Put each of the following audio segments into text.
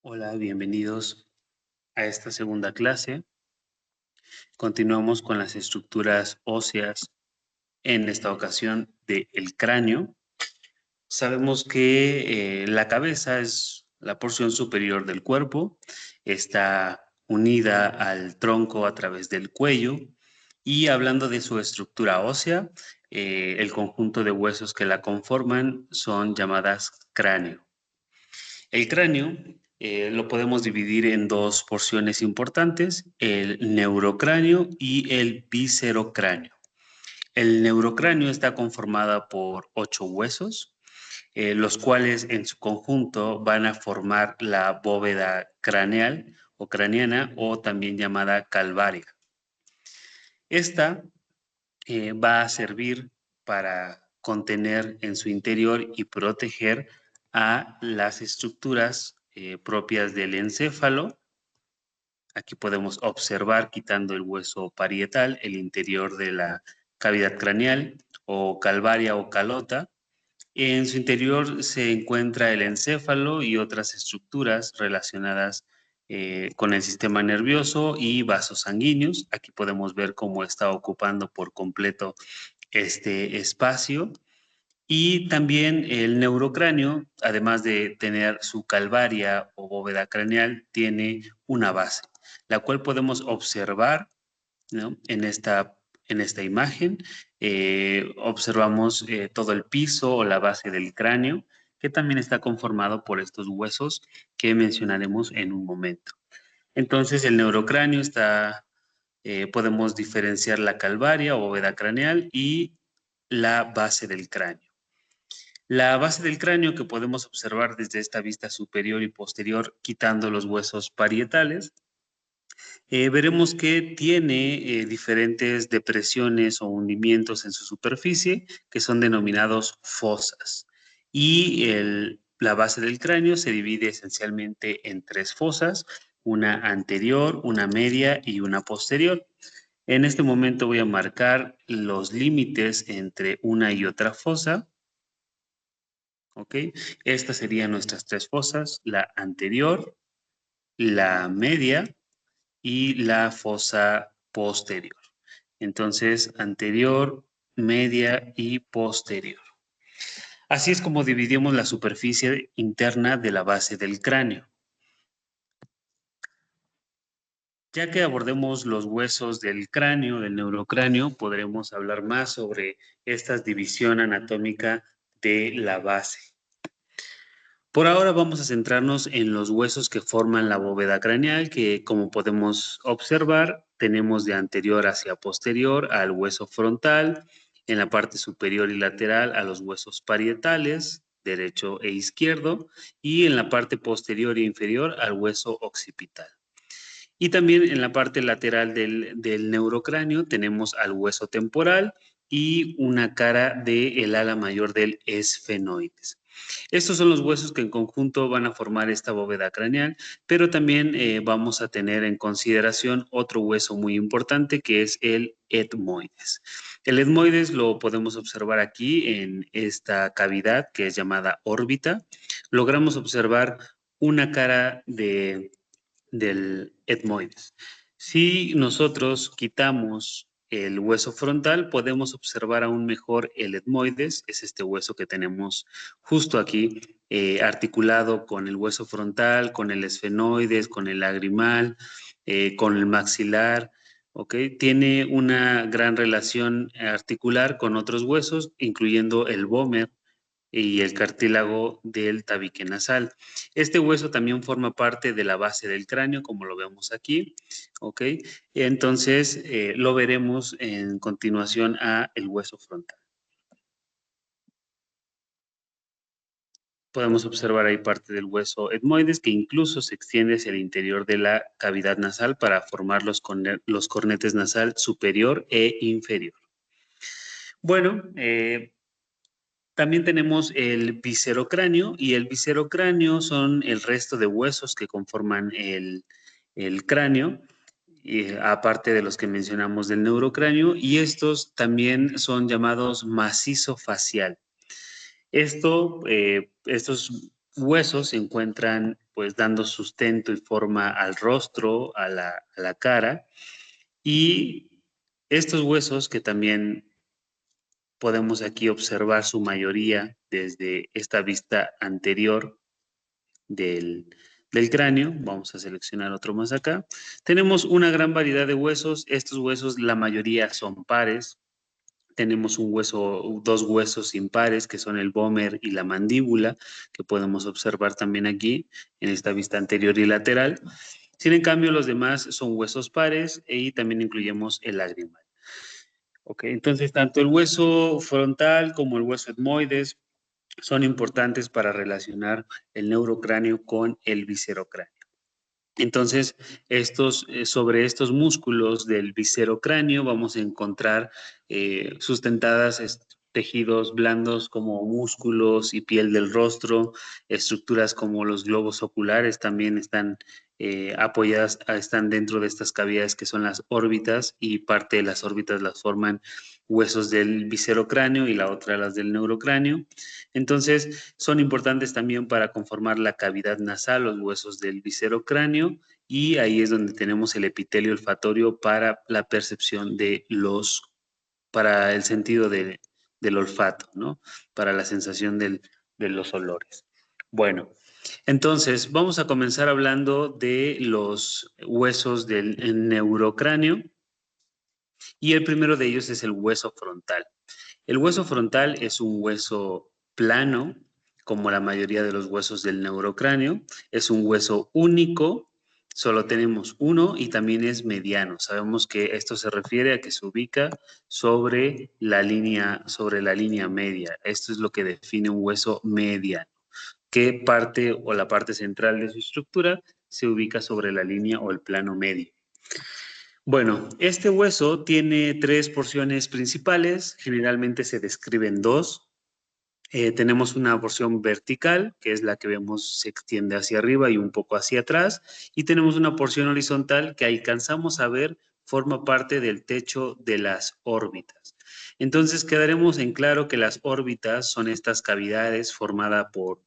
Hola, bienvenidos a esta segunda clase. Continuamos con las estructuras óseas, en esta ocasión del cráneo. Sabemos que la cabeza es la porción superior del cuerpo, está unida al tronco a través del cuello y hablando de su estructura ósea, el conjunto de huesos que la conforman son llamadas cráneo. El cráneo lo podemos dividir en dos porciones importantes, el neurocráneo y el viscerocráneo. El neurocráneo está conformada por 8 huesos, los cuales en su conjunto van a formar la bóveda craneal o craneana o también llamada calvárea. Esta va a servir para contener en su interior y proteger a las estructuras propias del encéfalo. Aquí podemos observar, quitando el hueso parietal, el interior de la cavidad craneal o calvaria o calota. En su interior se encuentra el encéfalo y otras estructuras relacionadas con el sistema nervioso y vasos sanguíneos. Aquí podemos ver cómo está ocupando por completo este espacio. Y también el neurocráneo, además de tener su calvaria o bóveda craneal, tiene una base, la cual podemos observar, ¿no? En esta imagen. Observamos todo el piso o la base del cráneo, que también está conformado por estos huesos que mencionaremos en un momento. Entonces, el neurocráneo está, podemos diferenciar la calvaria o bóveda craneal y la base del cráneo. La base del cráneo que podemos observar desde esta vista superior y posterior, quitando los huesos parietales, veremos que tiene diferentes depresiones o hundimientos en su superficie que son denominados fosas. Y la base del cráneo se divide esencialmente en 3 fosas, una anterior, una media y una posterior. En este momento voy a marcar los límites entre una y otra fosa. ¿Ok? Estas serían nuestras 3 fosas, la anterior, la media y la fosa posterior. Entonces, anterior, media y posterior. Así es como dividimos la superficie interna de la base del cráneo. Ya que abordemos los huesos del cráneo, del neurocráneo, podremos hablar más sobre esta división anatómica de la base. Por ahora vamos a centrarnos en los huesos que forman la bóveda craneal, que como podemos observar, tenemos de anterior hacia posterior al hueso frontal, en la parte superior y lateral a los huesos parietales, derecho e izquierdo, y en la parte posterior e inferior al hueso occipital. Y también en la parte lateral del neurocráneo tenemos al hueso temporal y una cara del ala mayor del esfenoides. Estos son los huesos que en conjunto van a formar esta bóveda craneal, pero también vamos a tener en consideración otro hueso muy importante que es el etmoides. El etmoides lo podemos observar aquí en esta cavidad que es llamada órbita. Logramos observar una cara del etmoides. Si nosotros quitamos el hueso frontal, podemos observar aún mejor el etmoides, es este hueso que tenemos justo aquí, articulado con el hueso frontal, con el esfenoides, con el lagrimal, con el maxilar, ¿ok? Tiene una gran relación articular con otros huesos, incluyendo el vómer y el cartílago del tabique nasal. Este hueso también forma parte de la base del cráneo, como lo vemos aquí, ¿ok? Entonces, lo veremos en continuación a el hueso frontal. Podemos observar ahí parte del hueso etmoides que incluso se extiende hacia el interior de la cavidad nasal para formar los cornetes nasal superior e inferior. Bueno, también tenemos el viscerocráneo y el viscerocráneo son el resto de huesos que conforman el cráneo, aparte de los que mencionamos del neurocráneo, y estos también son llamados macizo facial. Estos huesos se encuentran pues dando sustento y forma al rostro, a la cara. Y estos huesos que también podemos aquí observar su mayoría desde esta vista anterior del cráneo. Vamos a seleccionar otro más acá. Tenemos una gran variedad de huesos. Estos huesos, la mayoría son pares. Tenemos dos huesos impares, que son el vómer y la mandíbula, que podemos observar también aquí en esta vista anterior y lateral. Sin en cambio, los demás son huesos pares y también incluimos el lagrimal. Ok, entonces tanto el hueso frontal como el hueso etmoides son importantes para relacionar el neurocráneo con el viscerocráneo. Entonces, sobre estos músculos del viscerocráneo vamos a encontrar sustentadas tejidos blandos como músculos y piel del rostro, estructuras como los globos oculares también están apoyadas, están dentro de estas cavidades que son las órbitas, y parte de las órbitas las forman huesos del viscerocráneo y la otra las del neurocráneo. Entonces, son importantes también para conformar la cavidad nasal, los huesos del viscerocráneo, y ahí es donde tenemos el epitelio olfatorio para la percepción para el sentido del olfato, ¿no? Para la sensación de los olores. Bueno, entonces vamos a comenzar hablando de los huesos del neurocráneo, y el primero de ellos es el hueso frontal. El hueso frontal es un hueso plano, como la mayoría de los huesos del neurocráneo. Es un hueso único, solo tenemos uno, y también es mediano. Sabemos que esto se refiere a que se ubica sobre la línea media. Esto es lo que define un hueso mediano, que parte o la parte central de su estructura se ubica sobre la línea o el plano medio. Bueno, este hueso tiene tres porciones principales, generalmente se describen dos. Tenemos una porción vertical, que es la que vemos se extiende hacia arriba y un poco hacia atrás, y tenemos una porción horizontal que alcanzamos a ver forma parte del techo de las órbitas. Entonces quedaremos en claro que las órbitas son estas cavidades formadas por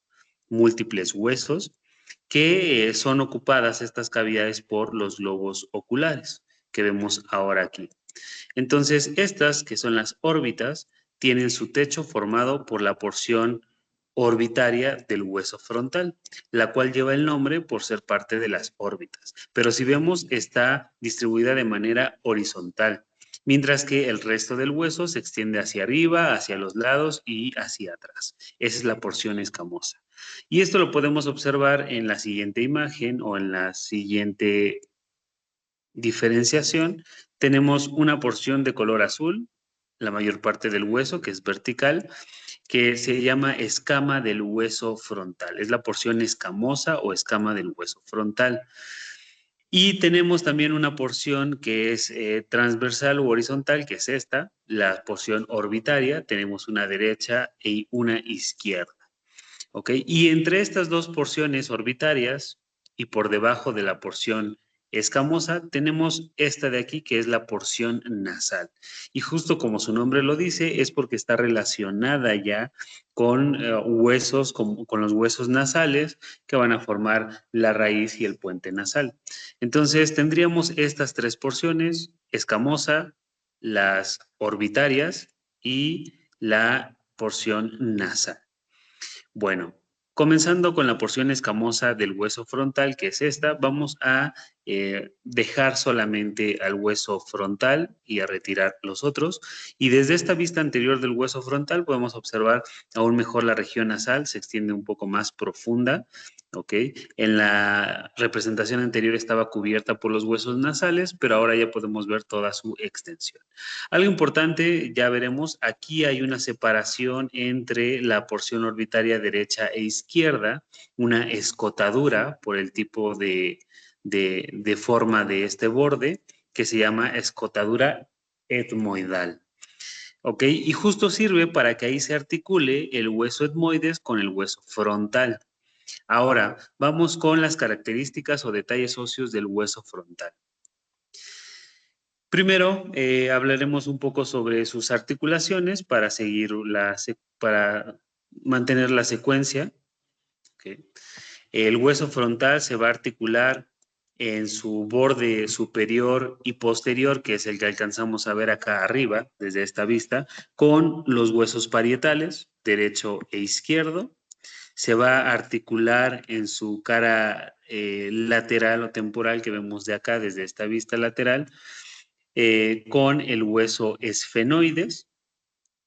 múltiples huesos, que son ocupadas estas cavidades por los globos oculares que vemos ahora aquí. Entonces, estas, que son las órbitas, tienen su techo formado por la porción orbitaria del hueso frontal, la cual lleva el nombre por ser parte de las órbitas. Pero si vemos, está distribuida de manera horizontal, mientras que el resto del hueso se extiende hacia arriba, hacia los lados y hacia atrás. Esa es la porción escamosa. Y esto lo podemos observar en la siguiente imagen o en la siguiente diferenciación. Tenemos una porción de color azul, la mayor parte del hueso, que es vertical, que se llama escama del hueso frontal. Es la porción escamosa o escama del hueso frontal. Y tenemos también una porción que es transversal u horizontal, que es esta, la porción orbitaria. Tenemos una derecha y una izquierda. ¿Ok? Y entre estas dos porciones orbitarias y por debajo de la porción escamosa, tenemos esta de aquí, que es la porción nasal. Y justo como su nombre lo dice, es porque está relacionada ya con huesos, con los huesos nasales que van a formar la raíz y el puente nasal. Entonces, tendríamos estas tres porciones: escamosa, las orbitarias y la porción nasal. Bueno, comenzando con la porción escamosa del hueso frontal, que es esta, vamos a dejar solamente al hueso frontal y a retirar los otros. Y desde esta vista anterior del hueso frontal podemos observar aún mejor la región nasal, se extiende un poco más profunda. ¿Ok? En la representación anterior estaba cubierta por los huesos nasales, pero ahora ya podemos ver toda su extensión. Algo importante, ya veremos, aquí hay una separación entre la porción orbitaria derecha e izquierda, una escotadura por el tipo de forma de este borde, que se llama escotadura etmoidal. ¿Ok? Y justo sirve para que ahí se articule el hueso etmoides con el hueso frontal. Ahora, vamos con las características o detalles óseos del hueso frontal. Primero, hablaremos un poco sobre sus articulaciones para seguir para mantener la secuencia. ¿Okay? El hueso frontal se va a articular en su borde superior y posterior, que es el que alcanzamos a ver acá arriba, desde esta vista, con los huesos parietales, derecho e izquierdo. Se va a articular en su cara lateral o temporal que vemos de acá, desde esta vista lateral, con el hueso esfenoides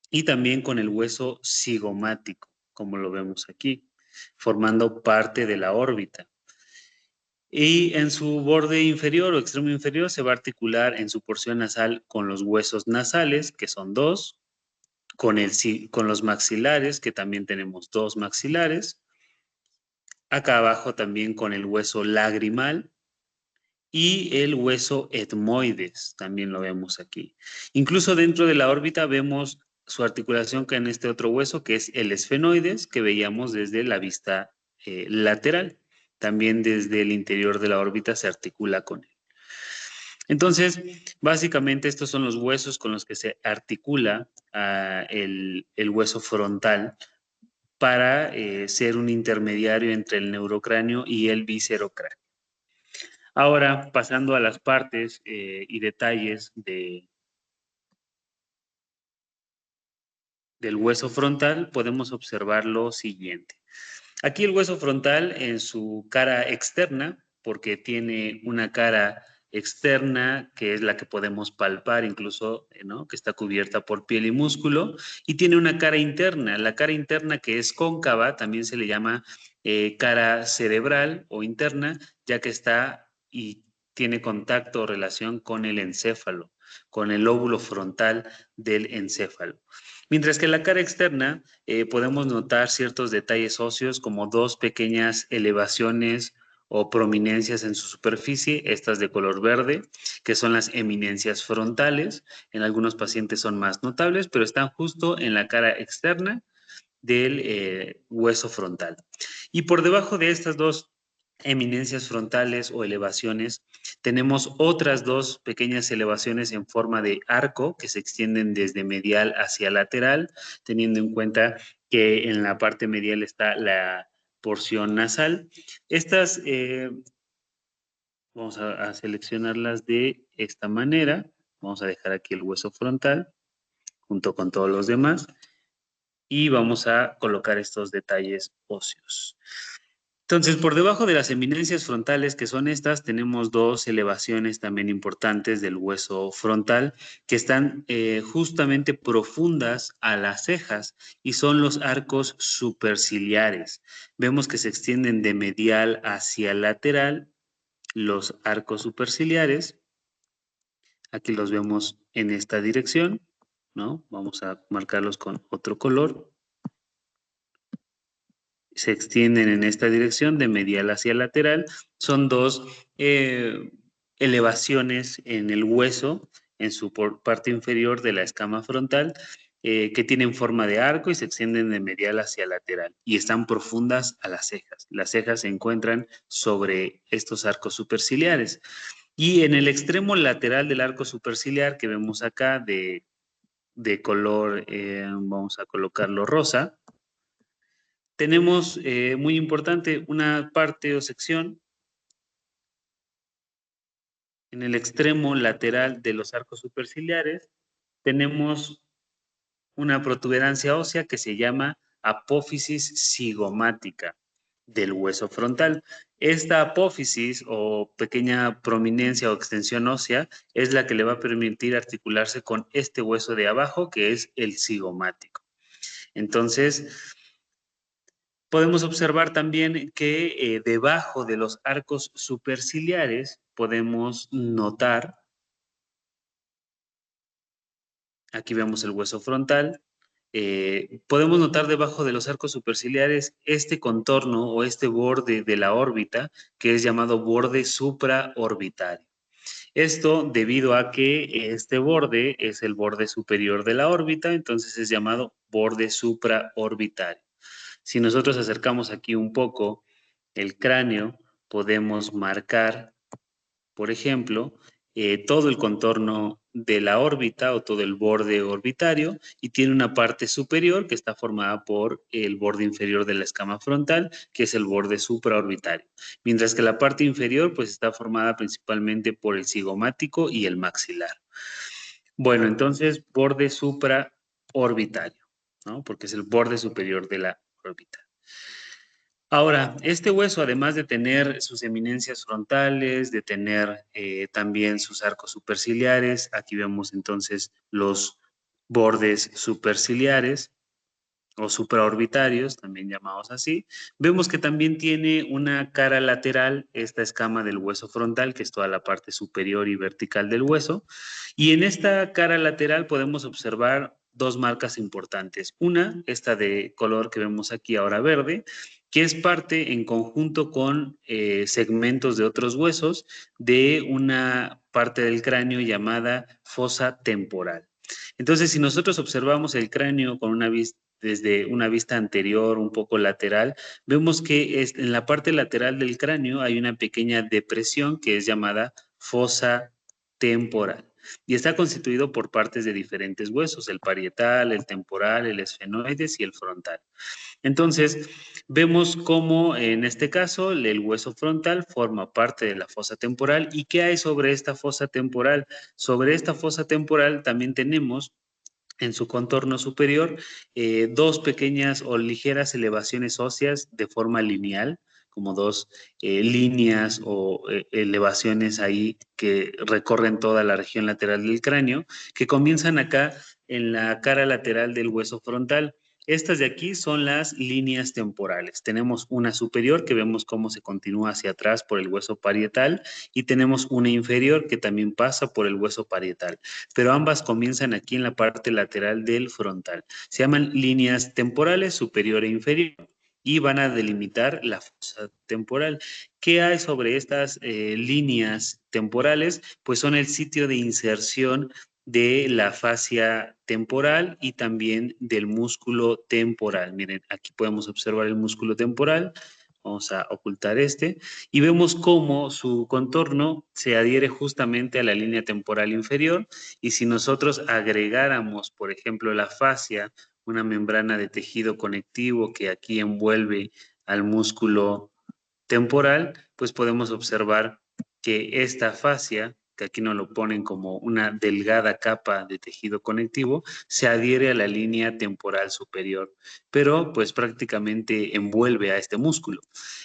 y también con el hueso cigomático, como lo vemos aquí, formando parte de la órbita. Y en su borde inferior o extremo inferior se va a articular en su porción nasal con los huesos nasales, que son dos, con los maxilares, que también tenemos dos maxilares, acá abajo también con el hueso lagrimal y el hueso etmoides, también lo vemos aquí. Incluso dentro de la órbita vemos su articulación con este otro hueso, que es el esfenoides, que veíamos desde la vista lateral. También desde el interior de la órbita se articula con él. Entonces, básicamente estos son los huesos con los que se articula el hueso frontal para ser un intermediario entre el neurocráneo y el viscerocráneo. Ahora, pasando a las partes y detalles del hueso frontal, podemos observar lo siguiente. Aquí el hueso frontal en su cara externa, porque tiene una cara externa que es la que podemos palpar incluso, ¿no? Que está cubierta por piel y músculo, y tiene una cara interna. La cara interna que es cóncava también se le llama cara cerebral o interna, ya que está y tiene contacto o relación con el encéfalo, con el lóbulo frontal del encéfalo. Mientras que en la cara externa podemos notar ciertos detalles óseos como dos pequeñas elevaciones o prominencias en su superficie, estas de color verde, que son las eminencias frontales. En algunos pacientes son más notables, pero están justo en la cara externa del hueso frontal. Y por debajo de estas dos eminencias frontales o elevaciones, tenemos otras dos pequeñas elevaciones en forma de arco que se extienden desde medial hacia lateral, teniendo en cuenta que en la parte medial está la porción nasal. Estas vamos a seleccionarlas de esta manera. Vamos a dejar aquí el hueso frontal junto con todos los demás y vamos a colocar estos detalles óseos. Entonces, por debajo de las eminencias frontales, que son estas, tenemos dos elevaciones también importantes del hueso frontal que están justamente profundas a las cejas y son los arcos superciliares. Vemos que se extienden de medial hacia lateral los arcos superciliares. Aquí los vemos en esta dirección, ¿no? Vamos a marcarlos con otro color. Se extienden en esta dirección de medial hacia lateral. Son dos elevaciones en el hueso, en su parte inferior de la escama frontal, que tienen forma de arco y se extienden de medial hacia lateral y están profundas a las cejas. Las cejas se encuentran sobre estos arcos superciliares. Y en el extremo lateral del arco superciliar que vemos acá de color, vamos a colocarlo rosa, tenemos muy importante una parte o sección en el extremo lateral de los arcos superciliares. Tenemos una protuberancia ósea que se llama apófisis cigomática del hueso frontal. Esta apófisis o pequeña prominencia o extensión ósea es la que le va a permitir articularse con este hueso de abajo que es el cigomático. Entonces, podemos observar también que debajo de los arcos superciliares podemos notar, aquí vemos el hueso frontal, podemos notar debajo de los arcos superciliares este contorno o este borde de la órbita que es llamado borde supraorbitario. Esto debido a que este borde es el borde superior de la órbita, entonces es llamado borde supraorbitario. Si nosotros acercamos aquí un poco el cráneo, podemos marcar, por ejemplo, todo el contorno de la órbita o todo el borde orbitario y tiene una parte superior que está formada por el borde inferior de la escama frontal, que es el borde supraorbitario, mientras que la parte inferior pues está formada principalmente por el cigomático y el maxilar. Bueno, entonces borde supraorbitario, ¿no? Porque es el borde superior de la órbita. Ahora, este hueso, además de tener sus eminencias frontales, de tener también sus arcos superciliares, aquí vemos entonces los bordes superciliares o supraorbitarios, también llamados así, vemos que también tiene una cara lateral, esta escama del hueso frontal, que es toda la parte superior y vertical del hueso, y en esta cara lateral podemos observar dos marcas importantes. Una, esta de color que vemos aquí ahora verde, que es parte en conjunto con segmentos de otros huesos de una parte del cráneo llamada fosa temporal. Entonces, si nosotros observamos el cráneo con una vista desde una vista anterior, un poco lateral, vemos que en la parte lateral del cráneo hay una pequeña depresión que es llamada fosa temporal y está constituido por partes de diferentes huesos, el parietal, el temporal, el esfenoides y el frontal. Entonces, vemos cómo en este caso el hueso frontal forma parte de la fosa temporal. ¿Y qué hay sobre esta fosa temporal? Sobre esta fosa temporal también tenemos en su contorno superior dos pequeñas o ligeras elevaciones óseas de forma lineal, como dos líneas o elevaciones ahí que recorren toda la región lateral del cráneo, que comienzan acá en la cara lateral del hueso frontal. Estas de aquí son las líneas temporales. Tenemos una superior que vemos cómo se continúa hacia atrás por el hueso parietal y tenemos una inferior que también pasa por el hueso parietal, pero ambas comienzan aquí en la parte lateral del frontal. Se llaman líneas temporales superior e inferior y van a delimitar la fosa temporal. ¿Qué hay sobre estas líneas temporales? Pues son el sitio de inserción de la fascia temporal y también del músculo temporal. Miren, aquí podemos observar el músculo temporal. Vamos a ocultar este y vemos cómo su contorno se adhiere justamente a la línea temporal inferior y si nosotros agregáramos, por ejemplo, la fascia, una membrana de tejido conectivo que aquí envuelve al músculo temporal, pues podemos observar que esta fascia, que aquí nos lo ponen como una delgada capa de tejido conectivo, se adhiere a la línea temporal superior, pero pues prácticamente envuelve a este músculo.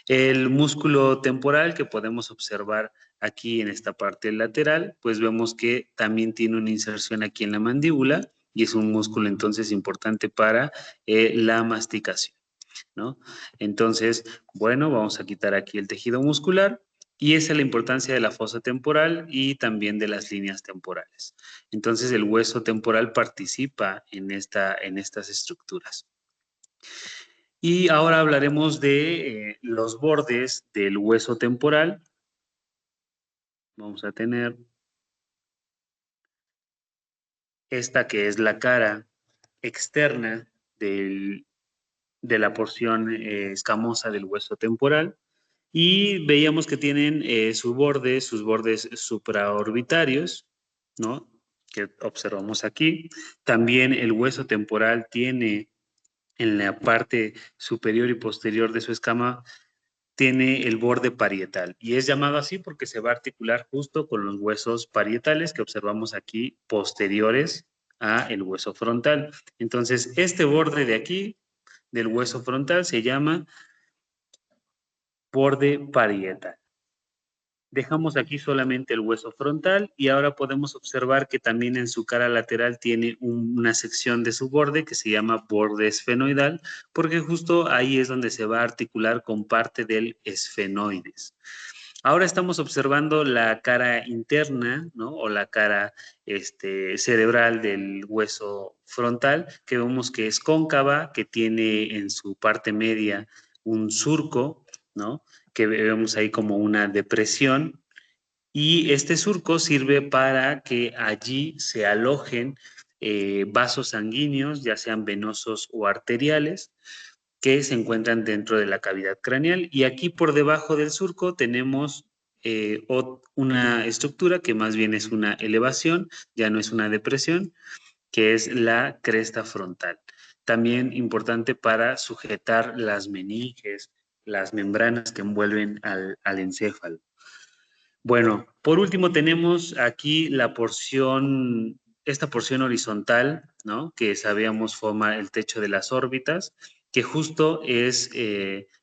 El músculo temporal que podemos observar aquí en esta parte lateral, pues vemos que también tiene una inserción aquí en la mandíbula y es un músculo entonces importante para la masticación, ¿no? Entonces, bueno, vamos a quitar aquí el tejido muscular y esa es la importancia de la fosa temporal y también de las líneas temporales. Entonces, el hueso temporal participa en estas estructuras. Y ahora hablaremos de los bordes del hueso temporal. Vamos a tener esta que es la cara externa de la porción escamosa del hueso temporal y veíamos que tienen sus bordes supraorbitarios, ¿no? Que observamos aquí. También el hueso temporal tiene en la parte superior y posterior de su escama tiene el borde parietal y es llamado así porque se va a articular justo con los huesos parietales que observamos aquí posteriores a el hueso frontal. Entonces, este borde de aquí del hueso frontal se llama borde parietal. Dejamos aquí solamente el hueso frontal y ahora podemos observar que también en su cara lateral tiene una sección de su borde que se llama borde esfenoidal, porque justo ahí es donde se va a articular con parte del esfenoides. Ahora estamos observando la cara interna, ¿no? O la cara cerebral del hueso frontal, que vemos que es cóncava, que tiene en su parte media un surco, ¿no? Que vemos ahí como una depresión. Y este surco sirve para que allí se alojen vasos sanguíneos, ya sean venosos o arteriales, que se encuentran dentro de la cavidad craneal. Y aquí por debajo del surco tenemos una estructura que más bien es una elevación, ya no es una depresión, que es la cresta frontal. También importante para sujetar las meninges, las membranas que envuelven al encéfalo. Bueno, por último tenemos aquí esta porción horizontal, ¿no? Que sabíamos forma el techo de las órbitas, que justo es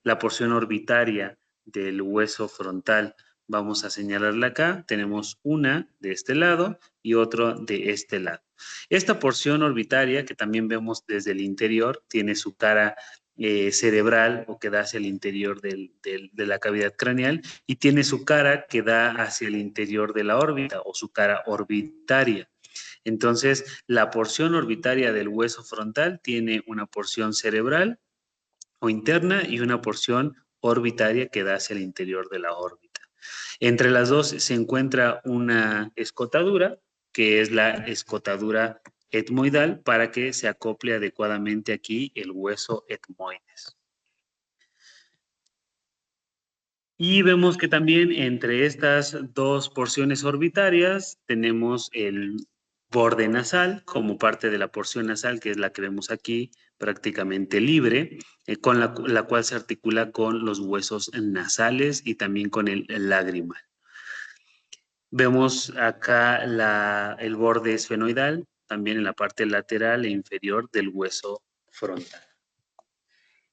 la porción orbitaria del hueso frontal. Vamos a señalarla acá. Tenemos una de este lado y otro de este lado. Esta porción orbitaria, que también vemos desde el interior, tiene su cara cerebral o que da hacia el interior de la cavidad craneal y tiene su cara que da hacia el interior de la órbita o su cara orbitaria. Entonces, la porción orbitaria del hueso frontal tiene una porción cerebral o interna y una porción orbitaria que da hacia el interior de la órbita. Entre las dos se encuentra una escotadura, que es la escotadura etmoidal, para que se acople adecuadamente aquí el hueso etmoides. Y vemos que también entre estas dos porciones orbitarias tenemos el borde nasal como parte de la porción nasal, que es la que vemos aquí prácticamente libre, con la cual se articula con los huesos nasales y también con el lagrimal. Vemos acá el borde esfenoidal, también en la parte lateral e inferior del hueso frontal.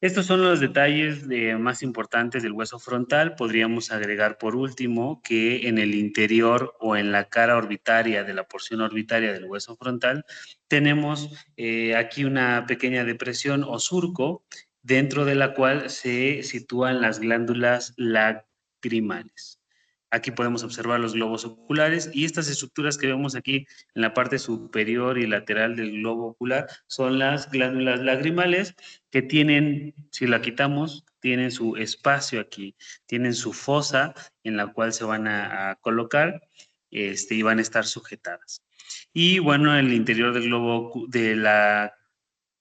Estos son los detalles más importantes del hueso frontal. Podríamos agregar por último que en el interior o en la cara orbitaria de la porción orbitaria del hueso frontal tenemos aquí una pequeña depresión o surco dentro de la cual se sitúan las glándulas lacrimales. Aquí podemos observar los globos oculares y estas estructuras que vemos aquí en la parte superior y lateral del globo ocular son las glándulas lagrimales que tienen, si la quitamos, tienen su espacio aquí, tienen su fosa en la cual se van a colocar y van a estar sujetadas. Y bueno, el interior del globo, de la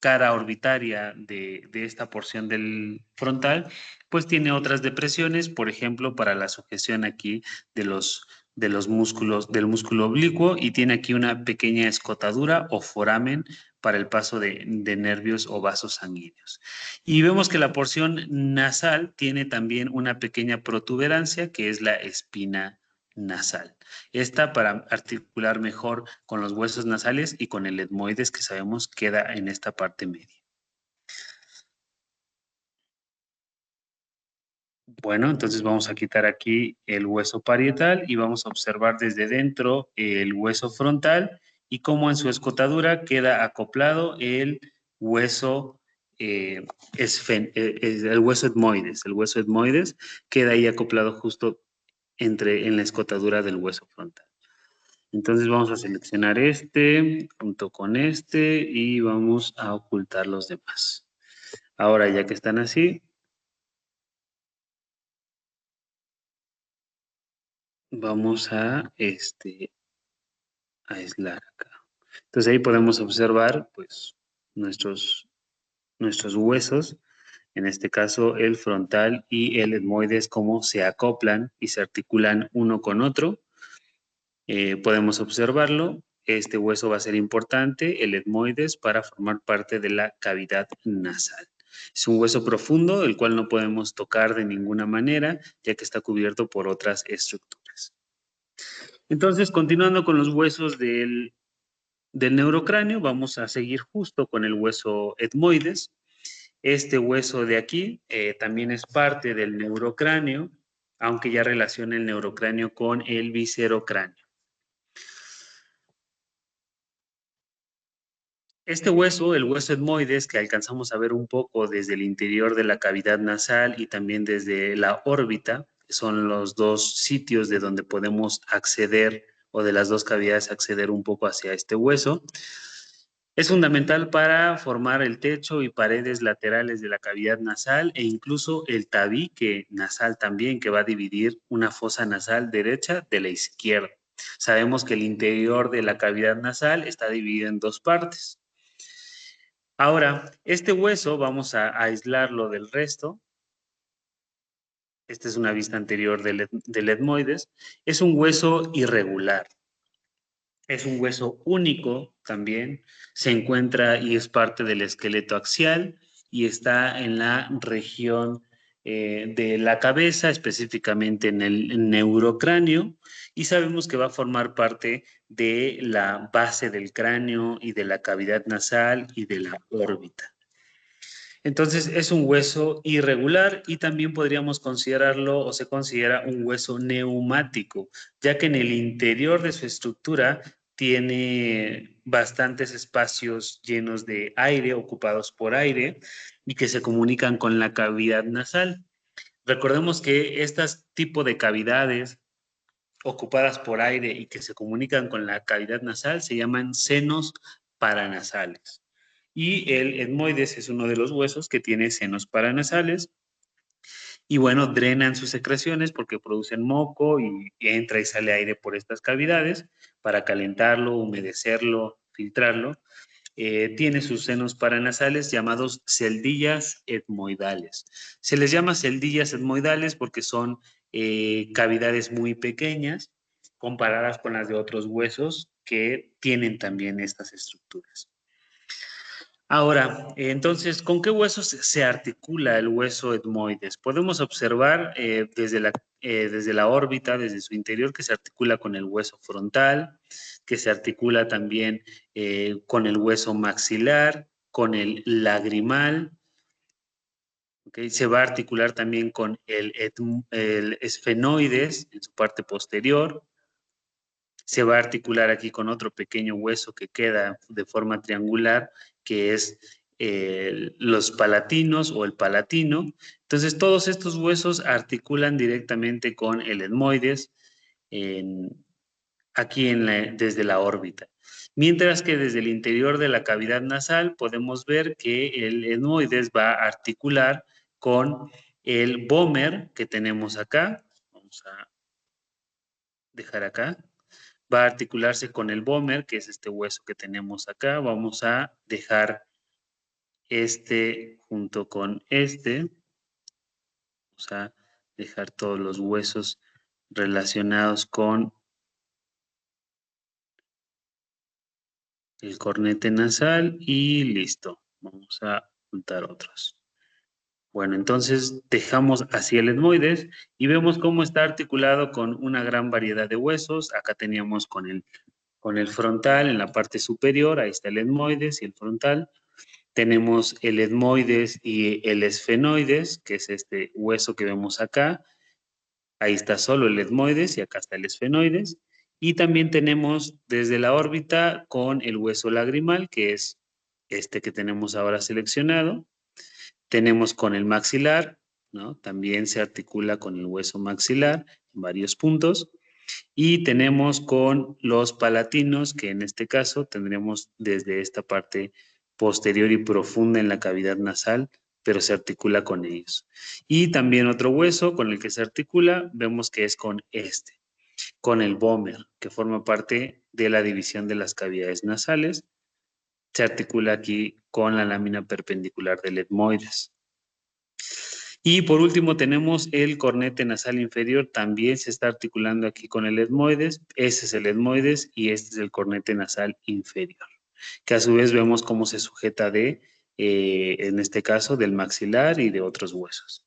cara orbitaria de esta porción del frontal, pues tiene otras depresiones, por ejemplo, para la sujeción aquí de los músculos, del músculo oblicuo, y tiene aquí una pequeña escotadura o foramen para el paso de nervios o vasos sanguíneos. Y vemos que la porción nasal tiene también una pequeña protuberancia que es la espina nasal. Esta para articular mejor con los huesos nasales y con el etmoides que sabemos queda en esta parte media. Bueno, entonces vamos a quitar aquí el hueso parietal y vamos a observar desde dentro el hueso frontal y cómo en su escotadura queda acoplado el hueso, el hueso etmoides. El hueso etmoides queda ahí acoplado justo en la escotadura del hueso frontal. Entonces vamos a seleccionar este junto con este y vamos a ocultar los demás. Ahora ya que están así, vamos a aislar acá. Entonces ahí podemos observar pues nuestros huesos, en este caso el frontal y el etmoides, cómo se acoplan y se articulan uno con otro. Podemos observarlo. Este hueso va a ser importante, el etmoides, para formar parte de la cavidad nasal. Es un hueso profundo, el cual no podemos tocar de ninguna manera, ya que está cubierto por otras estructuras. Entonces, continuando con los huesos del neurocráneo, vamos a seguir justo con el hueso etmoides. Este hueso de aquí también es parte del neurocráneo, aunque ya relaciona el neurocráneo con el viscerocráneo. Este hueso, el hueso etmoides, que alcanzamos a ver un poco desde el interior de la cavidad nasal y también desde la órbita, son los dos sitios de donde podemos acceder o de las dos cavidades acceder un poco hacia este hueso. Es fundamental para formar el techo y paredes laterales de la cavidad nasal e incluso el tabique nasal también, que va a dividir una fosa nasal derecha de la izquierda. Sabemos que el interior de la cavidad nasal está dividido en dos partes. Ahora, este hueso vamos a aislarlo del resto esta es una vista anterior del etmoides, es un hueso irregular. Es un hueso único también, se encuentra y es parte del esqueleto axial y está en la región de la cabeza, específicamente en el neurocráneo, y sabemos que va a formar parte de la base del cráneo y de la cavidad nasal y de la órbita. Entonces es un hueso irregular y también podríamos considerarlo o se considera un hueso neumático, ya que en el interior de su estructura tiene bastantes espacios llenos de aire, ocupados por aire, y que se comunican con la cavidad nasal. Recordemos que este tipo de cavidades ocupadas por aire y que se comunican con la cavidad nasal se llaman senos paranasales. Y el etmoides es uno de los huesos que tiene senos paranasales y bueno, drenan sus secreciones porque producen moco y entra y sale aire por estas cavidades para calentarlo, humedecerlo, filtrarlo. Tiene sus senos paranasales llamados celdillas etmoidales. Se les llama celdillas etmoidales porque son cavidades muy pequeñas comparadas con las de otros huesos que tienen también estas estructuras. Ahora, entonces, ¿con qué huesos se articula el hueso etmoides? Podemos observar desde la órbita, desde su interior, que se articula con el hueso frontal, que se articula también con el hueso maxilar, con el lagrimal, ¿okay? Se va a articular también con el esfenoides en su parte posterior. Se va a articular aquí con otro pequeño hueso que queda de forma triangular, que es los palatinos o el palatino. Entonces, todos estos huesos articulan directamente con el etmoides aquí desde la órbita. Mientras que desde el interior de la cavidad nasal podemos ver que el etmoides va a articular con el vómer que tenemos acá. Vamos a dejar acá. Va a articularse con el vómer, que es este hueso que tenemos acá. Vamos a dejar este junto con este. Vamos a dejar todos los huesos relacionados con el cornete nasal y listo. Vamos a juntar otros. Bueno, entonces dejamos así el etmoides y vemos cómo está articulado con una gran variedad de huesos. Acá teníamos con el frontal en la parte superior, ahí está el etmoides y el frontal. Tenemos el etmoides y el esfenoides, que es este hueso que vemos acá. Ahí está solo el etmoides y acá está el esfenoides. Y también tenemos desde la órbita con el hueso lagrimal, que es este que tenemos ahora seleccionado. Tenemos con el maxilar, ¿no? También se articula con el hueso maxilar en varios puntos. Y tenemos con los palatinos, que en este caso tendremos desde esta parte posterior y profunda en la cavidad nasal, pero se articula con ellos. Y también otro hueso con el que se articula, vemos que es con el vómer, que forma parte de la división de las cavidades nasales. Se articula aquí con la lámina perpendicular del etmoides. Y por último tenemos el cornete nasal inferior, también se está articulando aquí con el etmoides. Ese es el etmoides y este es el cornete nasal inferior, que a su vez vemos cómo se sujeta en este caso, del maxilar y de otros huesos.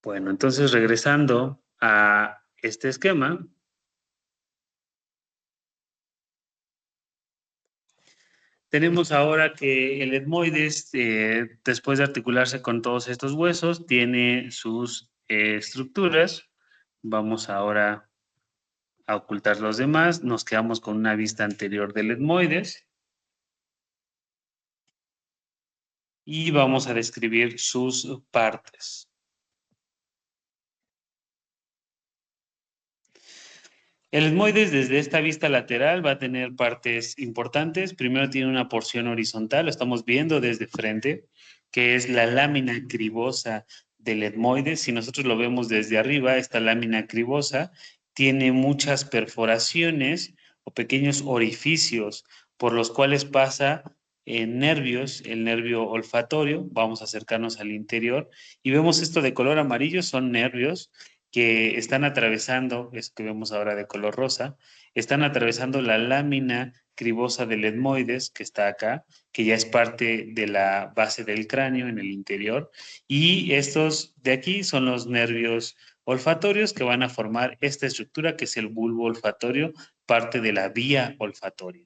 Bueno, entonces regresando a este esquema, tenemos ahora que el etmoides, después de articularse con todos estos huesos, tiene sus estructuras. Vamos ahora a ocultar los demás. Nos quedamos con una vista anterior del etmoides. Y vamos a describir sus partes. El etmoides desde esta vista lateral va a tener partes importantes. Primero tiene una porción horizontal, lo estamos viendo desde frente, que es la lámina cribosa del etmoides. Si nosotros lo vemos desde arriba, esta lámina cribosa tiene muchas perforaciones o pequeños orificios por los cuales pasa nervios, el nervio olfatorio. Vamos a acercarnos al interior y vemos esto de color amarillo, son nervios que están atravesando, es que vemos ahora de color rosa, están atravesando la lámina cribosa del etmoides que está acá, que ya es parte de la base del cráneo en el interior, y estos de aquí son los nervios olfatorios que van a formar esta estructura que es el bulbo olfatorio, parte de la vía olfatoria.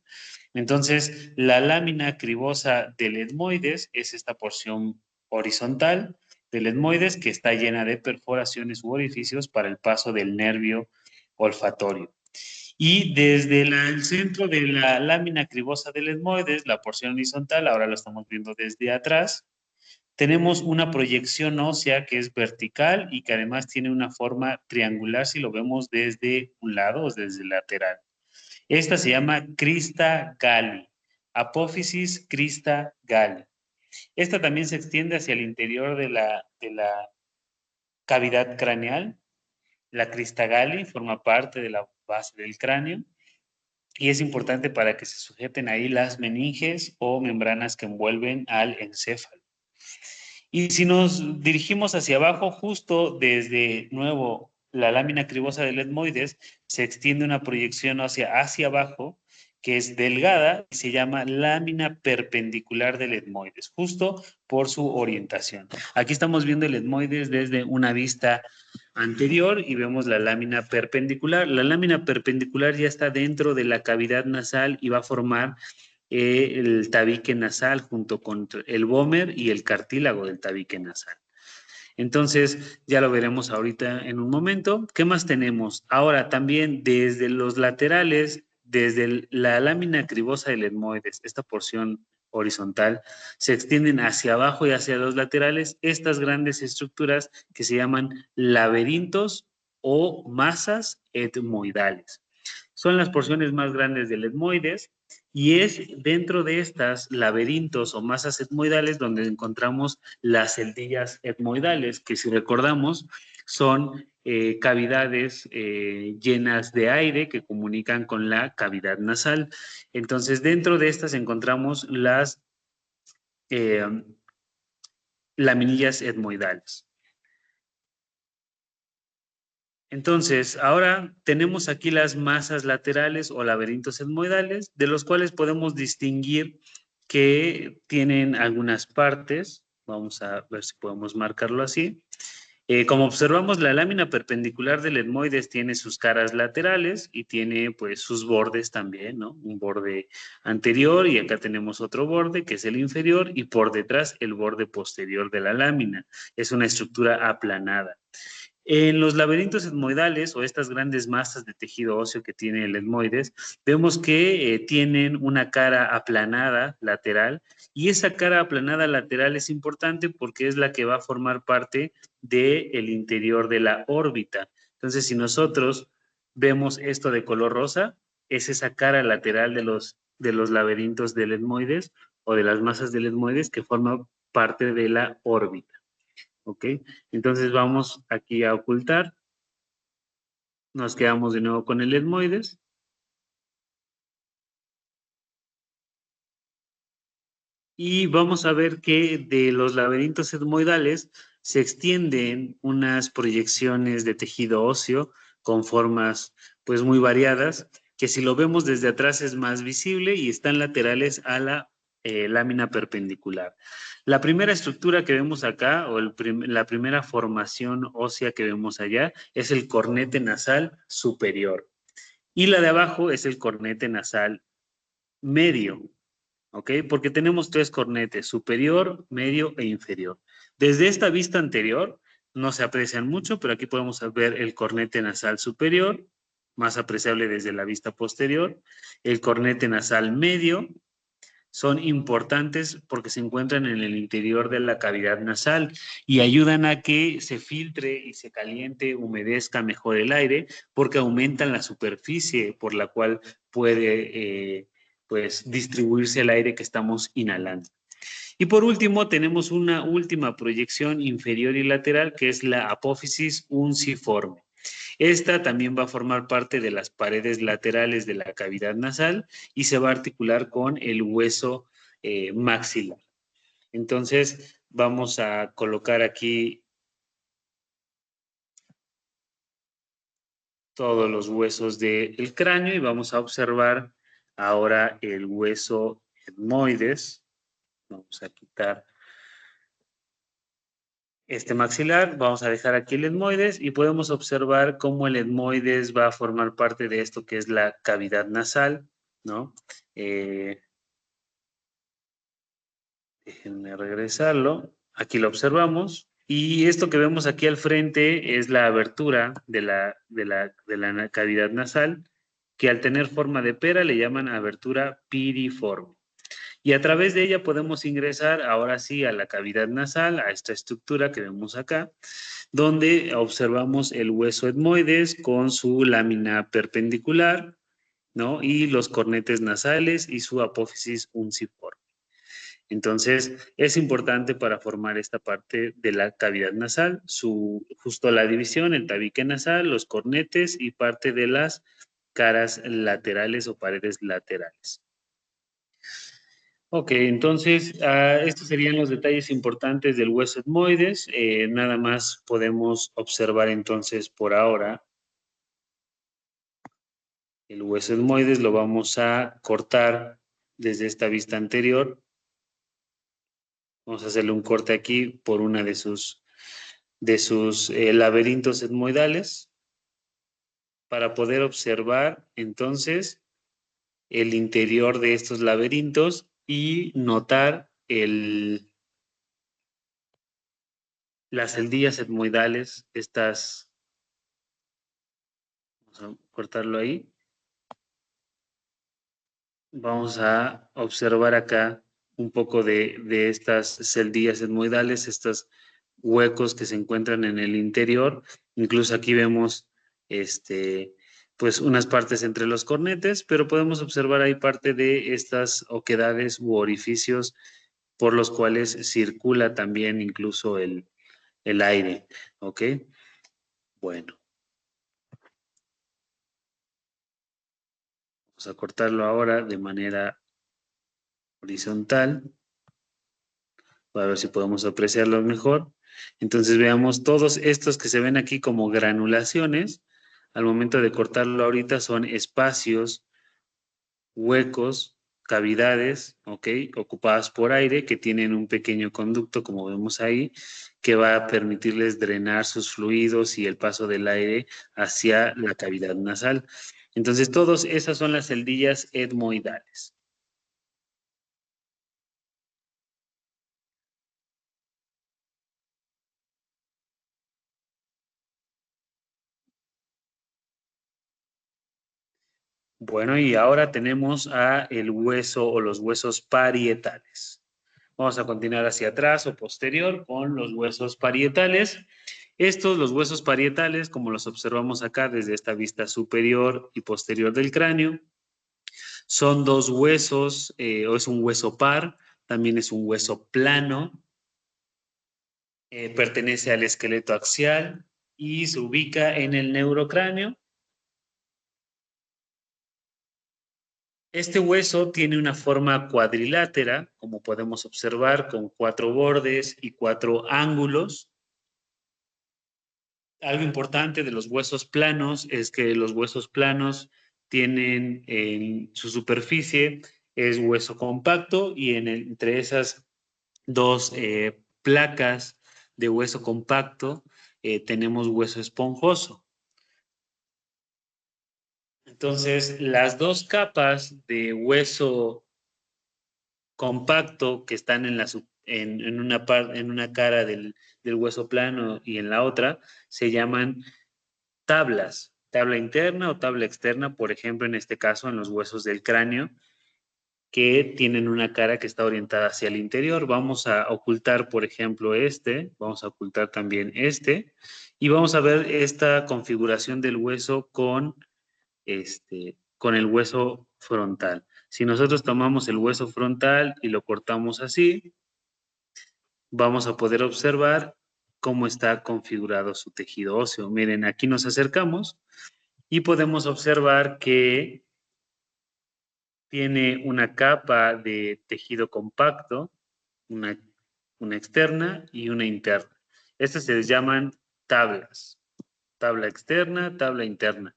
Entonces, la lámina cribosa del etmoides es esta porción horizontal del etmoides que está llena de perforaciones u orificios para el paso del nervio olfatorio. Y desde el centro de la lámina cribosa del etmoides, la porción horizontal, ahora lo estamos viendo desde atrás, tenemos una proyección ósea que es vertical y que además tiene una forma triangular si lo vemos desde un lado o desde el lateral. Esta se llama crista galli, apófisis crista galli. Esta también se extiende hacia el interior de la cavidad craneal. La crista galli forma parte de la base del cráneo y es importante para que se sujeten ahí las meninges o membranas que envuelven al encéfalo. Y si nos dirigimos hacia abajo, justo desde nuevo la lámina cribosa del etmoides, se extiende una proyección hacia abajo que es delgada y se llama lámina perpendicular del etmoides, justo por su orientación. Aquí estamos viendo el etmoides desde una vista anterior y vemos la lámina perpendicular. La lámina perpendicular ya está dentro de la cavidad nasal y va a formar el tabique nasal junto con el vómer y el cartílago del tabique nasal. Entonces, ya lo veremos ahorita en un momento. ¿Qué más tenemos? Ahora, también desde los laterales, desde la lámina cribosa del etmoides, esta porción horizontal, se extienden hacia abajo y hacia los laterales estas grandes estructuras que se llaman laberintos o masas etmoidales. Son las porciones más grandes del etmoides y es dentro de estas laberintos o masas etmoidales donde encontramos las celdillas etmoidales, que si recordamos son cavidades llenas de aire que comunican con la cavidad nasal. Entonces, dentro de estas encontramos las eh, laminillas etmoidales. Entonces, ahora tenemos aquí las masas laterales o laberintos etmoidales, de los cuales podemos distinguir que tienen algunas partes. Vamos a ver si podemos marcarlo así. Como observamos, la lámina perpendicular del etmoides tiene sus caras laterales y tiene pues sus bordes también, ¿no? Un borde anterior y acá tenemos otro borde que es el inferior y por detrás el borde posterior de la lámina. Es una estructura aplanada. En los laberintos etmoidales o estas grandes masas de tejido óseo que tiene el etmoides, vemos que tienen una cara aplanada lateral y esa cara aplanada lateral es importante porque es la que va a formar parte del interior de la órbita. Entonces, si nosotros vemos esto de color rosa, es esa cara lateral de los laberintos del etmoides o de las masas del etmoides que forma parte de la órbita. ¿Ok? Entonces vamos aquí a ocultar. Nos quedamos de nuevo con el etmoides. Y vamos a ver que de los laberintos etmoidales se extienden unas proyecciones de tejido óseo con formas pues muy variadas, que si lo vemos desde atrás es más visible y están laterales a la lámina perpendicular. La primera estructura que vemos acá, o la primera formación ósea que vemos allá, es el cornete nasal superior. Y la de abajo es el cornete nasal medio. ¿Ok? Porque tenemos tres cornetes, superior, medio e inferior. Desde esta vista anterior no se aprecian mucho, pero aquí podemos ver el cornete nasal superior, más apreciable desde la vista posterior, el cornete nasal medio, son importantes porque se encuentran en el interior de la cavidad nasal y ayudan a que se filtre y se caliente, humedezca mejor el aire porque aumentan la superficie por la cual puede pues distribuirse el aire que estamos inhalando. Y por último tenemos una última proyección inferior y lateral que es la apófisis unciforme. Esta también va a formar parte de las paredes laterales de la cavidad nasal y se va a articular con el hueso maxilar. Entonces, vamos a colocar aquí todos los huesos del cráneo y vamos a observar ahora el hueso etmoides. Vamos a quitar este maxilar, vamos a dejar aquí el etmoides y podemos observar cómo el etmoides va a formar parte de esto que es la cavidad nasal, ¿no? Déjenme regresarlo. Aquí lo observamos. Y esto que vemos aquí al frente es la abertura de la cavidad nasal, que al tener forma de pera le llaman abertura piriforme. Y a través de ella podemos ingresar ahora sí a la cavidad nasal, a esta estructura que vemos acá, donde observamos el hueso etmoides con su lámina perpendicular, ¿no? Y los cornetes nasales y su apófisis unciforme. Entonces, es importante para formar esta parte de la cavidad nasal, justo la división, el tabique nasal, los cornetes y parte de las caras laterales o paredes laterales. Ok, entonces, estos serían los detalles importantes del hueso etmoides. Nada más podemos observar entonces por ahora el hueso etmoides, lo vamos a cortar desde esta vista anterior. Vamos a hacerle un corte aquí por una de sus laberintos etmoidales para poder observar entonces el interior de estos laberintos y notar las celdillas etmoidales, vamos a cortarlo ahí. Vamos a observar acá un poco de estas celdillas etmoidales, estos huecos que se encuentran en el interior. Incluso aquí vemos pues unas partes entre los cornetes, pero podemos observar ahí parte de estas oquedades u orificios por los cuales circula también incluso el aire. ¿Ok? Bueno, vamos a cortarlo ahora de manera horizontal. A ver si podemos apreciarlo mejor. Entonces veamos todos estos que se ven aquí como granulaciones. Al momento de cortarlo ahorita son espacios, huecos, cavidades, ¿ok? Ocupadas por aire que tienen un pequeño conducto, como vemos ahí, que va a permitirles drenar sus fluidos y el paso del aire hacia la cavidad nasal. Entonces, todas esas son las celdillas etmoidales. Bueno, y ahora tenemos el hueso o los huesos parietales. Vamos a continuar hacia atrás o posterior con los huesos parietales. Los huesos parietales, como los observamos acá desde esta vista superior y posterior del cráneo, son dos huesos, o es un hueso par, también es un hueso plano, pertenece al esqueleto axial y se ubica en el neurocráneo. Este hueso tiene una forma cuadrilátera, como podemos observar, con 4 bordes y 4 ángulos. Algo importante de los huesos planos es que los huesos planos tienen en su superficie es hueso compacto y entre esas dos placas de hueso compacto tenemos hueso esponjoso. Entonces, las dos capas de hueso compacto que están en una cara del hueso plano y en la otra se llaman tablas, tabla interna o tabla externa, por ejemplo, en este caso en los huesos del cráneo, que tienen una cara que está orientada hacia el interior. Vamos a ocultar, por ejemplo, vamos a ocultar también y vamos a ver esta configuración del hueso con el hueso frontal. Si nosotros tomamos el hueso frontal y lo cortamos así, vamos a poder observar cómo está configurado su tejido óseo. Miren, aquí nos acercamos y podemos observar que tiene una capa de tejido compacto, una, una externa y una interna. Estas se les llaman tablas. Tabla externa, tabla interna.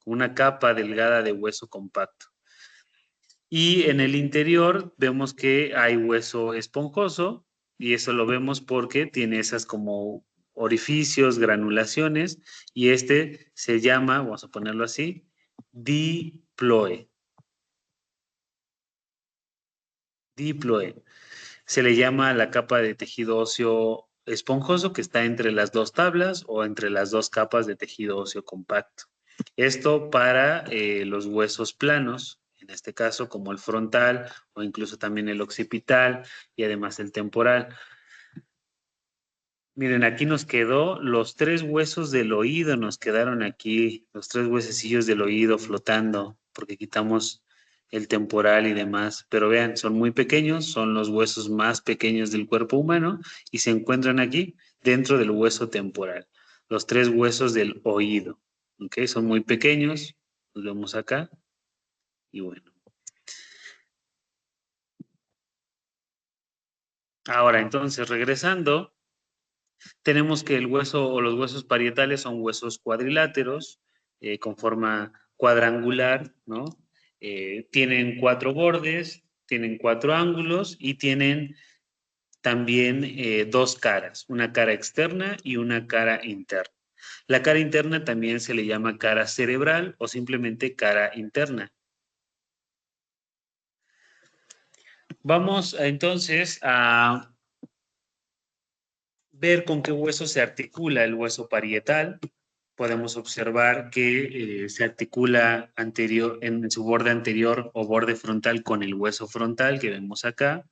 Una capa delgada de hueso compacto. Y en el interior vemos que hay hueso esponjoso y eso lo vemos porque tiene esas como orificios, granulaciones y este se llama, vamos a ponerlo así, diploe. Diploe. Se le llama la capa de tejido óseo esponjoso que está entre las dos tablas o entre las dos capas de tejido óseo compacto. Esto para los huesos planos, en este caso como el frontal o incluso también el occipital y además el temporal. Miren, aquí nos quedó los tres huesos del oído, nos quedaron aquí, los tres huesecillos del oído flotando, porque quitamos el temporal y demás. Pero vean, son muy pequeños, son los huesos más pequeños del cuerpo humano y se encuentran aquí dentro del hueso temporal. Los tres huesos del oído, ¿ok? Son muy pequeños, los vemos acá y bueno. Ahora, entonces, regresando. Tenemos que el hueso o los huesos parietales son huesos cuadriláteros con forma cuadrangular, ¿no? Tienen cuatro bordes, tienen cuatro ángulos y tienen también dos caras, una cara externa y una cara interna. La cara interna también se le llama cara cerebral o simplemente cara interna. Vamos entonces a ver con qué hueso se articula el hueso parietal. Podemos observar que se articula en su borde anterior o borde frontal con el hueso frontal que vemos acá.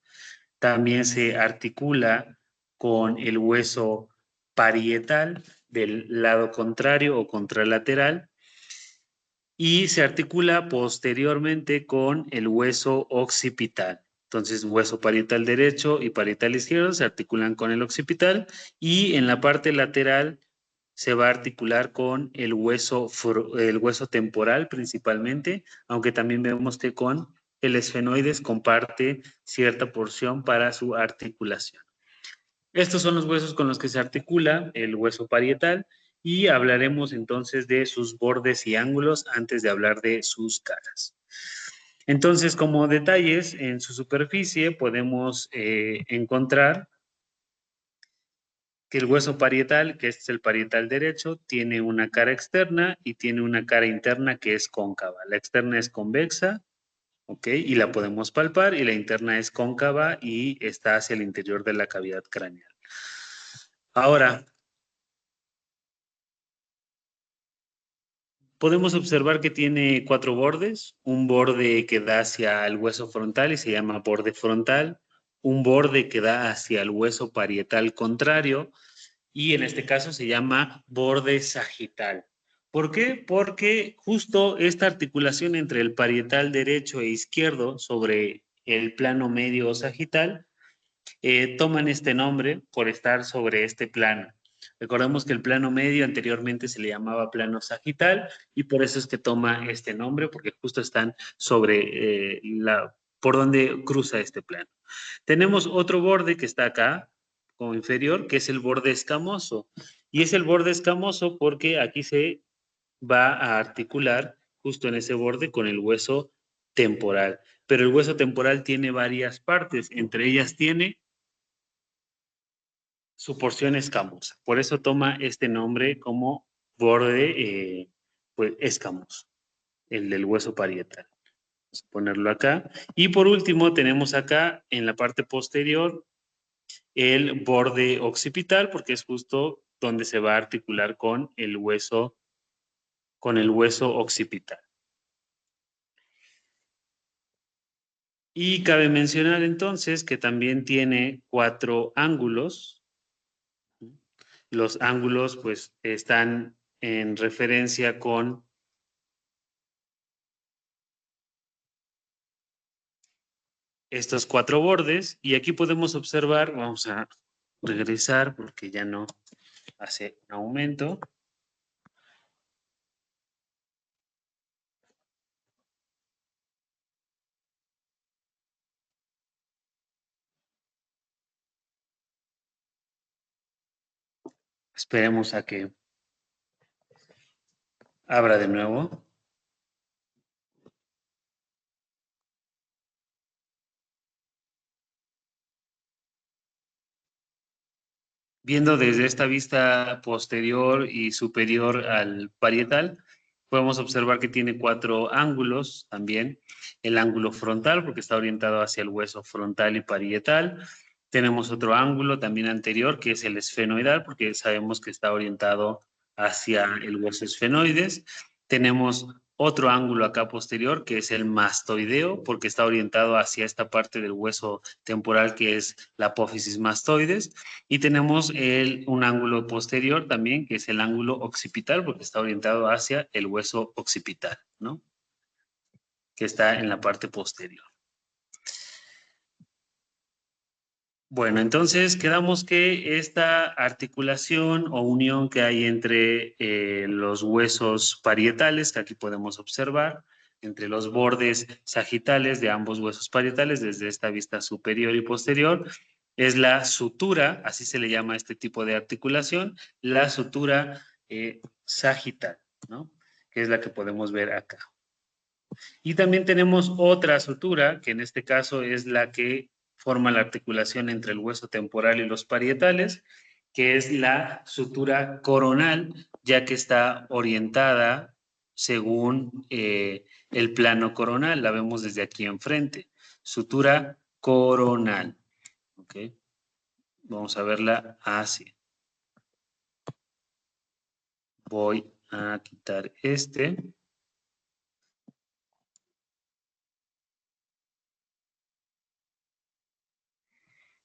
También se articula con el hueso parietal del lado contrario o contralateral y se articula posteriormente con el hueso occipital. Entonces, hueso parietal derecho y parietal izquierdo se articulan con el occipital y en la parte lateral se va a articular con el hueso temporal principalmente, aunque también vemos que con el esfenoides comparte cierta porción para su articulación. Estos son los huesos con los que se articula el hueso parietal y hablaremos entonces de sus bordes y ángulos antes de hablar de sus caras. Entonces, como detalles, en su superficie podemos encontrar que el hueso parietal, que este es el parietal derecho, tiene una cara externa y tiene una cara interna que es cóncava. La externa es convexa, ¿ok? Y la podemos palpar y la interna es cóncava y está hacia el interior de la cavidad craneal. Ahora, podemos observar que tiene cuatro bordes, un borde que da hacia el hueso frontal y se llama borde frontal, un borde que da hacia el hueso parietal contrario y en este caso se llama borde sagital. ¿Por qué? Porque justo esta articulación entre el parietal derecho e izquierdo sobre el plano medio o sagital toman este nombre por estar sobre este plano. Recordemos que el plano medio anteriormente se le llamaba plano sagital y por eso es que toma este nombre, porque justo están sobre por donde cruza este plano. Tenemos otro borde que está acá, como inferior, que es el borde escamoso. Y es el borde escamoso porque aquí se va a articular justo en ese borde con el hueso temporal. Pero el hueso temporal tiene varias partes, entre ellas tiene su porción escamosa. Por eso toma este nombre como borde pues, escamoso, el del hueso parietal. Vamos a ponerlo acá. Y por último tenemos acá en la parte posterior el borde occipital, porque es justo donde se va a articular con el hueso occipital. Y cabe mencionar entonces que también tiene cuatro ángulos. Los ángulos pues están en referencia con estos cuatro bordes y aquí podemos observar, vamos a regresar porque ya no hace un aumento. Esperemos a que abra de nuevo. Viendo desde esta vista posterior y superior al parietal, podemos observar que tiene 4 ángulos también. El ángulo frontal, porque está orientado hacia el hueso frontal y parietal. Tenemos otro ángulo también anterior, que es el esfenoidal, porque sabemos que está orientado hacia el hueso esfenoides. Tenemos otro ángulo acá posterior, que es el mastoideo, porque está orientado hacia esta parte del hueso temporal, que es la apófisis mastoides. Y tenemos un ángulo posterior también, que es el ángulo occipital, porque está orientado hacia el hueso occipital, ¿no? Que está en la parte posterior. Bueno, entonces quedamos que esta articulación o unión que hay entre los huesos parietales, que aquí podemos observar, entre los bordes sagitales de ambos huesos parietales, desde esta vista superior y posterior, es la sutura, así se le llama a este tipo de articulación, la sutura sagital, ¿no? Que es la que podemos ver acá. Y también tenemos otra sutura, que en este caso es la que forma la articulación entre el hueso temporal y los parietales, que es la sutura coronal, ya que está orientada según el plano coronal. La vemos desde aquí enfrente. Sutura coronal. ¿Ok? Vamos a verla así. Voy a quitar este.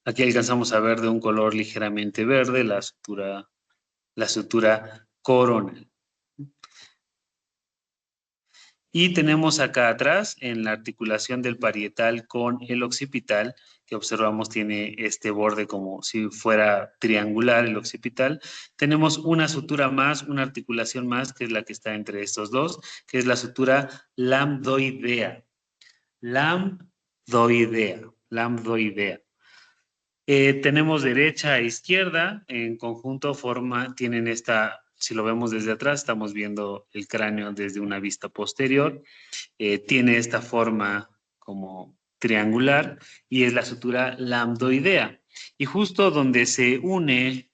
Aquí alcanzamos a ver de un color ligeramente verde la sutura coronal. Y tenemos acá atrás, en la articulación del parietal con el occipital, que observamos tiene este borde como si fuera triangular el occipital, tenemos una sutura más, una articulación más, que es la que está entre estos dos, que es la sutura lambdoidea. Lambdoidea. Tenemos derecha e izquierda, en conjunto tienen esta, si lo vemos desde atrás, estamos viendo el cráneo desde una vista posterior, tiene esta forma como triangular y es la sutura lambdoidea. Y justo donde se une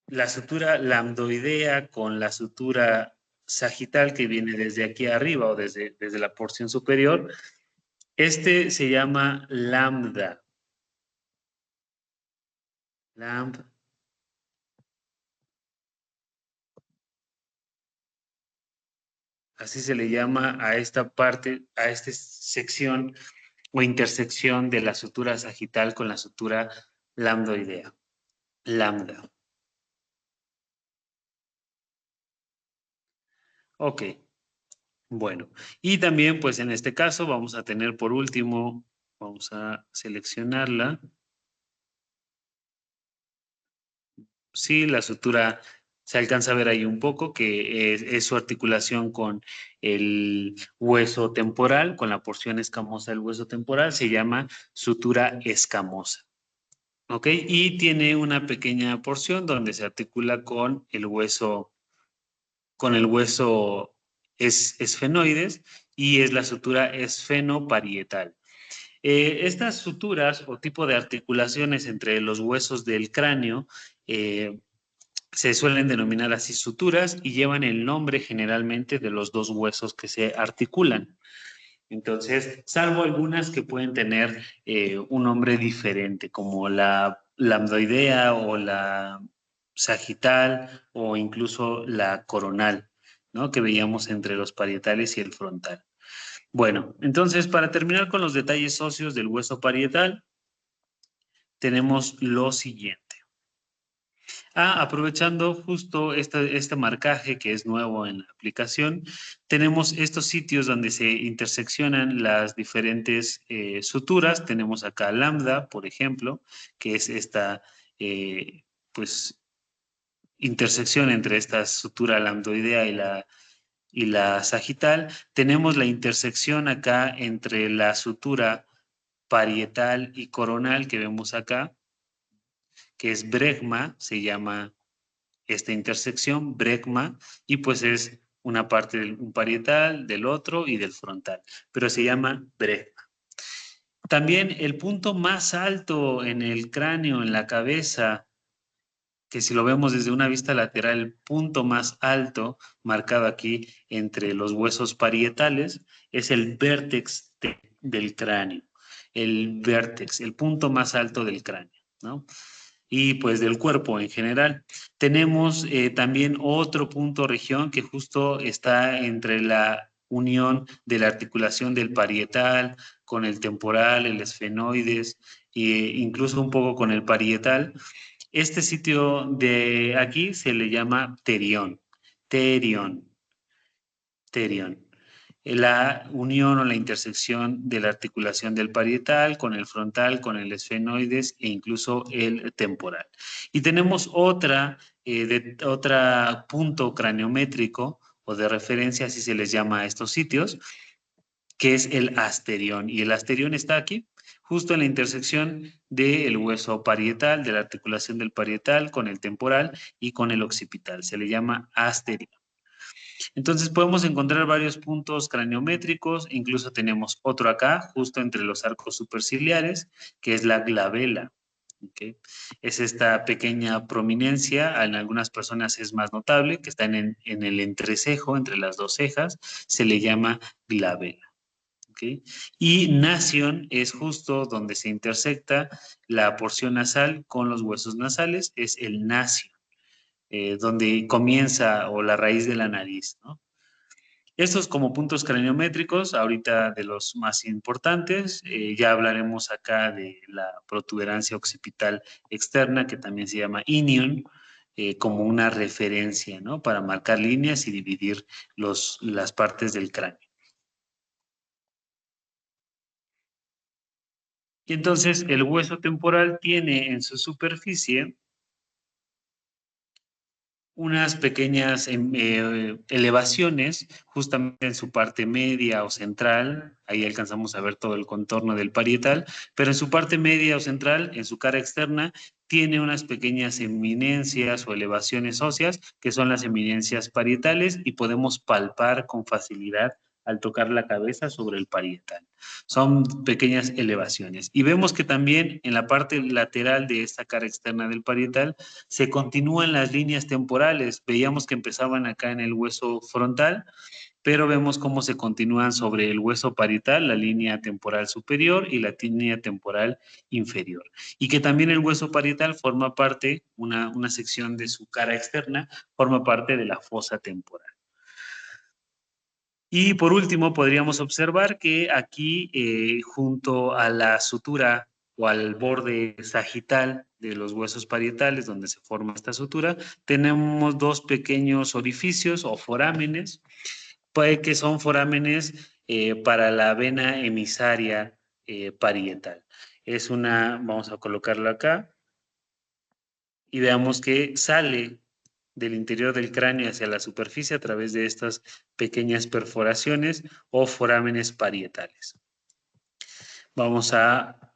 la sutura lambdoidea con la sutura sagital que viene desde aquí arriba o desde la porción superior, este se llama lambda. Así se le llama a esta parte, a esta sección o intersección de la sutura sagital con la sutura lambdoidea. Lambda. Ok, bueno. Y también, pues en este caso, vamos a tener por último, vamos a seleccionarla. Sí, la sutura se alcanza a ver ahí un poco, que es su articulación con el hueso temporal, con la porción escamosa del hueso temporal, se llama sutura escamosa. ¿Ok? Y tiene una pequeña porción donde se articula con el hueso esfenoides y es la sutura esfenoparietal. Estas suturas o tipo de articulaciones entre los huesos del cráneo se suelen denominar así suturas y llevan el nombre generalmente de los dos huesos que se articulan. Entonces, salvo algunas que pueden tener un nombre diferente, como la lambdoidea o la sagital o incluso la coronal, ¿no? Que veíamos entre los parietales y el frontal. Bueno, entonces, para terminar con los detalles óseos del hueso parietal, tenemos lo siguiente. Aprovechando justo este marcaje que es nuevo en la aplicación, tenemos estos sitios donde se interseccionan las diferentes suturas. Tenemos acá lambda, por ejemplo, que es esta pues, intersección entre esta sutura lambdoidea y la sagital. Tenemos la intersección acá entre la sutura parietal y coronal que vemos acá, que es bregma, se llama esta intersección, bregma, y pues es una parte del un parietal, del otro y del frontal, pero se llama bregma. También el punto más alto en el cráneo, en la cabeza, que si lo vemos desde una vista lateral, el punto más alto marcado aquí entre los huesos parietales es el vértex del cráneo, el vértex, el punto más alto del cráneo, ¿no? Y pues del cuerpo en general. Tenemos también otro punto región que justo está entre la unión de la articulación del parietal con el temporal, el esfenoides e incluso un poco con el parietal. Este sitio de aquí se le llama terión, terión, terión. La unión o la intersección de la articulación del parietal con el frontal, con el esfenoides e incluso el temporal. Y tenemos otra punto craniométrico o de referencia, así se les llama a estos sitios, que es el asterión. Y el asterión está aquí, justo en la intersección del hueso parietal, de la articulación del parietal con el temporal y con el occipital. Se le llama asterión. Entonces podemos encontrar varios puntos craniométricos, incluso tenemos otro acá, justo entre los arcos superciliares, que es la glabela. ¿Okay? Es esta pequeña prominencia, en algunas personas es más notable, que está en el entrecejo, entre las dos cejas, se le llama glabela. ¿Okay? Y nasion es justo donde se intersecta la porción nasal con los huesos nasales, es el nasion, donde comienza o la raíz de la nariz, ¿no? Estos como puntos craniométricos, ahorita de los más importantes, ya hablaremos acá de la protuberancia occipital externa, que también se llama inion, como una referencia, ¿no? Para marcar líneas y dividir las partes del cráneo. Y entonces el hueso temporal tiene en su superficie unas pequeñas elevaciones justamente en su parte media o central, ahí alcanzamos a ver todo el contorno del parietal, pero en su parte media o central, en su cara externa, tiene unas pequeñas eminencias o elevaciones óseas, que son las eminencias parietales, y podemos palpar con facilidad al tocar la cabeza sobre el parietal. Son pequeñas elevaciones. Y vemos que también en la parte lateral de esta cara externa del parietal se continúan las líneas temporales. Veíamos que empezaban acá en el hueso frontal, pero vemos cómo se continúan sobre el hueso parietal, la línea temporal superior y la línea temporal inferior. Y que también el hueso parietal forma parte, una sección de su cara externa, forma parte de la fosa temporal. Y por último, podríamos observar que aquí, junto a la sutura o al borde sagital de los huesos parietales, donde se forma esta sutura, tenemos dos pequeños orificios o forámenes, que son forámenes para la vena emisaria parietal. Es vamos a colocarlo acá, y veamos que sale del interior del cráneo hacia la superficie a través de estas pequeñas perforaciones o forámenes parietales. Vamos a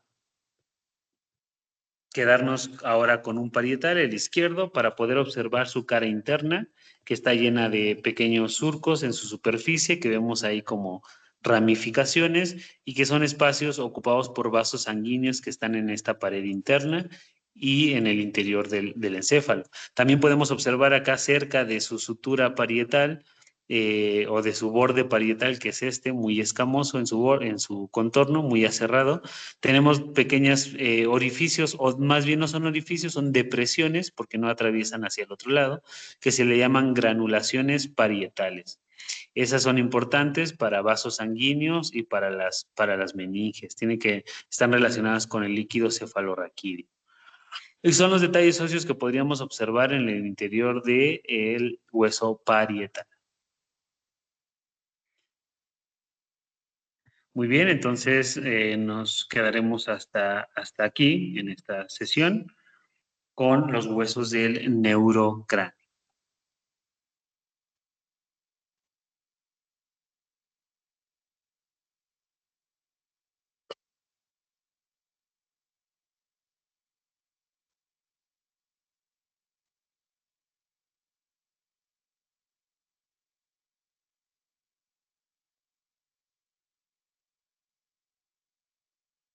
quedarnos ahora con un parietal, el izquierdo, para poder observar su cara interna, que está llena de pequeños surcos en su superficie, que vemos ahí como ramificaciones y que son espacios ocupados por vasos sanguíneos que están en esta pared interna y en el interior del encéfalo. También podemos observar acá cerca de su sutura parietal o de su borde parietal, que es muy escamoso en su contorno, muy aserrado. Tenemos pequeños orificios, o más bien no son orificios, son depresiones, porque no atraviesan hacia el otro lado, que se le llaman granulaciones parietales. Esas son importantes para vasos sanguíneos y para las meninges. Están relacionadas con el líquido cefalorraquídeo. Y son los detalles óseos que podríamos observar en el interior del hueso parietal. Muy bien, entonces nos quedaremos hasta aquí en esta sesión con los huesos del neurocráneo.